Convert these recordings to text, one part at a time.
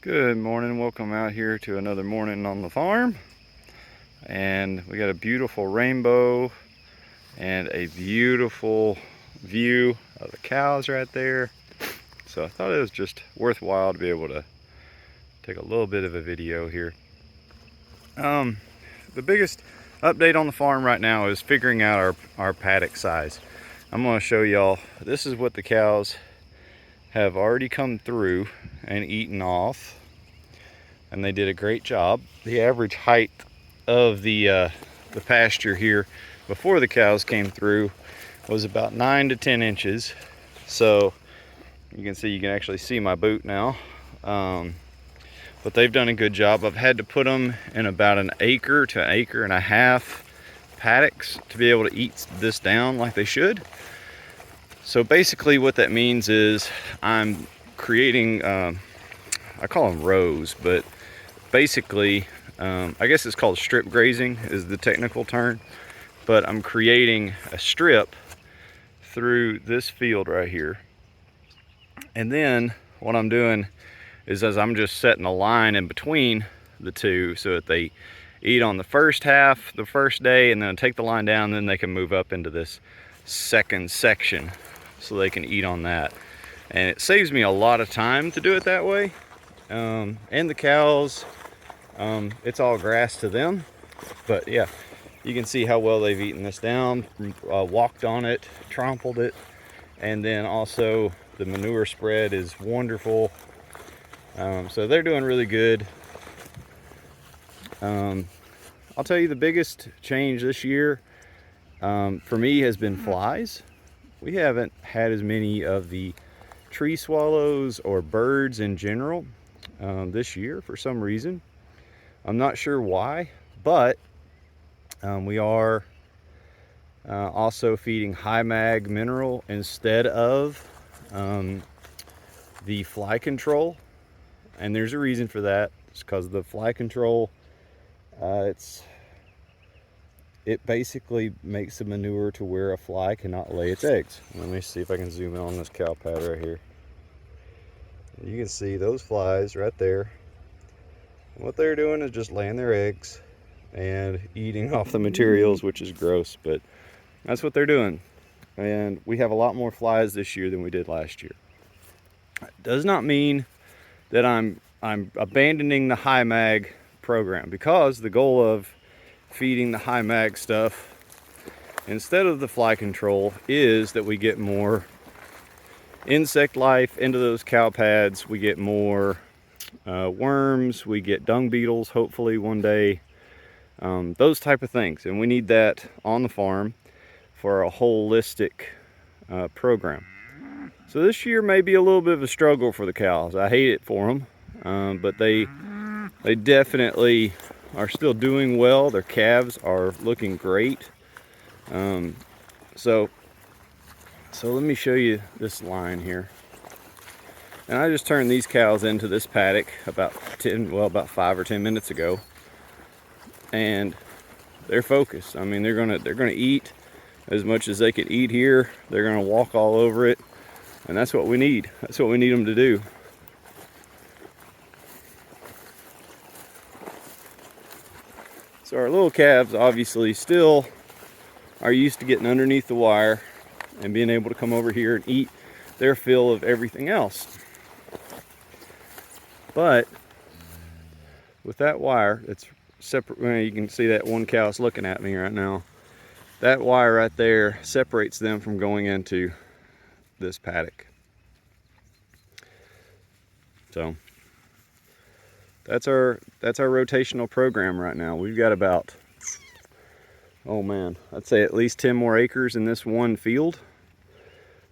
Good morning, welcome out here to another morning on the farm. And we got a beautiful rainbow and a beautiful view of the cows right there. So I thought it was just worthwhile to be able to take a little bit of a video here. The biggest update on the farm right now is figuring out our paddock size. I'm going to show y'all, this is what the cows have already come through and eaten off, and they did a great job. The average height of the pasture here before the cows came through was about 9 to 10 inches. So you can actually see my boot now. But they've done a good job. I've had to put them in about an acre to an acre and a half paddocks to be able to eat this down like they should. So basically what that means is I'm creating, I call them rows, but basically, I guess it's called strip grazing is the technical term, but I'm creating a strip through this field right here. And then what I'm doing is as I'm just setting a line in between the two so that they eat on the first half the first day, and then take the line down, and then they can move up into this second section so they can eat on that. And it saves me a lot of time to do it that way. And the cows, it's all grass to them, but yeah, you can see how well they've eaten this down, walked on it, trampled it, and then also the manure spread is wonderful. So they're doing really good. I'll tell you the biggest change this year for me has been flies. We haven't had as many of the tree swallows or birds in general this year for some reason. I'm not sure why, but we are also feeding high mag mineral instead of the fly control. And there's a reason for that. It's because the fly control, it basically makes the manure to where a fly cannot lay its eggs. Let me see if I can zoom in on this cow pad right here. You can see those flies right there. What they're doing is just laying their eggs and eating off the materials, which is gross, but that's what they're doing. And we have a lot more flies this year than we did last year. It does not mean that I'm abandoning the high mag program, because the goal of feeding the high mag stuff instead of the fly control is that we get more insect life into those cow pads. We get more worms, we get dung beetles hopefully one day, those type of things, and we need that on the farm for a holistic program. So this year may be a little bit of a struggle for the cows. I hate it for them, but they definitely are still doing well. Their calves are looking great. So let me show you this line here. And I just turned these cows into this paddock about 5 or 10 minutes ago, and they're focused. I mean, they're gonna eat as much as they can eat here. They're gonna walk all over it, and that's what we need. That's what we need them to do. So our little calves obviously still are used to getting underneath the wire and being able to come over here and eat their fill of everything else. But with that wire, it's separate. Well, you can see that one cow is looking at me right now. That wire right there separates them from going into this paddock. So that's our rotational program right now. We've got about, oh man, I'd say at least 10 more acres in this one field.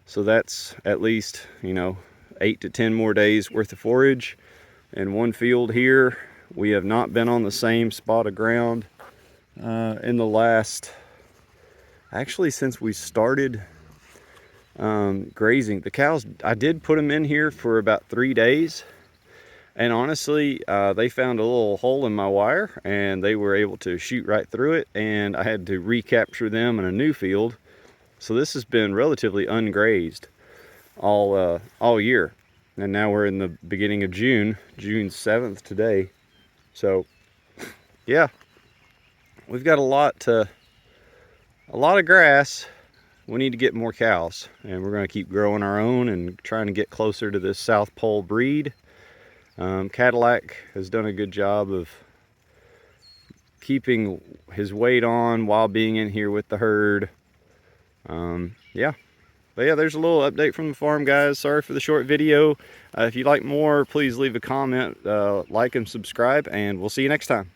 So that's at least, 8 to 10 more days worth of forage in one field here. We have not been on the same spot of ground in the last, actually since we started grazing. The cows, I did put them in here for about 3 days. And honestly, they found a little hole in my wire and they were able to shoot right through it, and I had to recapture them in a new field. So this has been relatively ungrazed all year. And now we're in the beginning of June 7th today. So yeah, we've got a lot of grass. We need to get more cows, and we're going to keep growing our own and trying to get closer to this South Pole breed. Cadillac has done a good job of keeping his weight on while being in here with the herd. Yeah. But yeah, there's a little update from the farm, guys. Sorry for the short video. If you'd like more, please leave a comment, like and subscribe, and we'll see you next time.